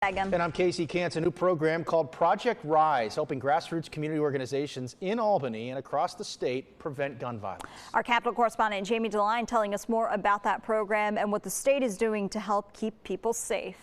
And I'm Casey Kantz. A new program called Project Rise, helping grassroots community organizations in Albany and across the state prevent gun violence. Our Capitol correspondent Jamie DeLine telling us more about that program and what the state is doing to help keep people safe.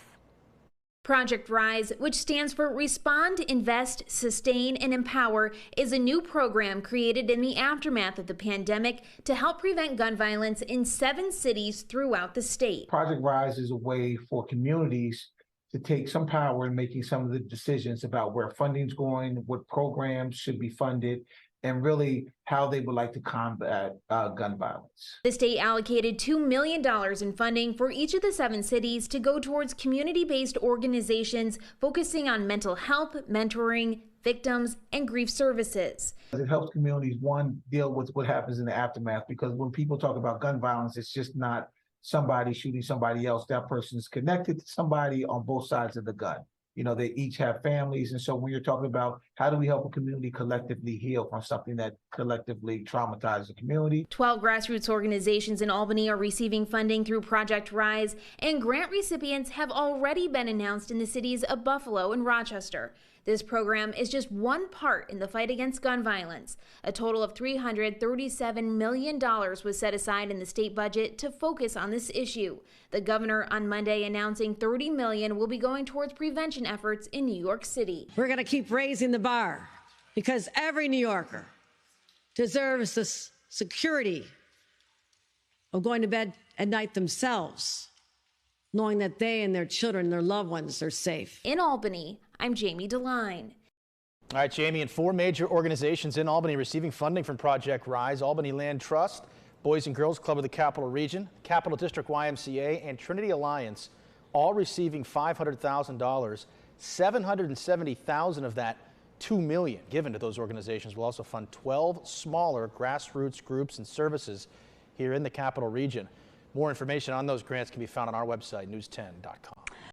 Project Rise, which stands for Respond, Invest, Sustain, and Empower, is a new program created in the aftermath of the pandemic to help prevent gun violence in 7 cities throughout the state. Project Rise is a way for communities to take some power in making some of the decisions about where funding's going, what programs should be funded, and really how they would like to combat gun violence. The state allocated $2 million in funding for each of the 7 cities to go towards community-based organizations focusing on mental health, mentoring, victims, and grief services. It helps communities, one, deal with what happens in the aftermath, because when people talk about gun violence, it's just not somebody shooting somebody else. That person is connected to somebody on both sides of the gun. You know, they each have families. And so when you're talking about how do we help a community collectively heal from something that collectively traumatizes the community. 12 grassroots organizations in Albany are receiving funding through Project Rise, and grant recipients have already been announced in the cities of Buffalo and Rochester. This program is just one part in the fight against gun violence. A total of $337 million was set aside in the state budget to focus on this issue. The governor on Monday announcing $30 million will be going towards prevention efforts in New York City. We're going to keep raising the bar because every New Yorker deserves the security of going to bed at night themselves, knowing that they and their children, their loved ones, are safe. In Albany, I'm Jamie DeLine. All right, Jamie, and 4 major organizations in Albany receiving funding from Project Rise: Albany Land Trust, Boys and Girls Club of the Capital Region, Capital District YMCA, and Trinity Alliance, all receiving $500,000. $770,000 of that, $2 million, given to those organizations will also fund 12 smaller grassroots groups and services here in the Capital Region. More information on those grants can be found on our website, news10.com.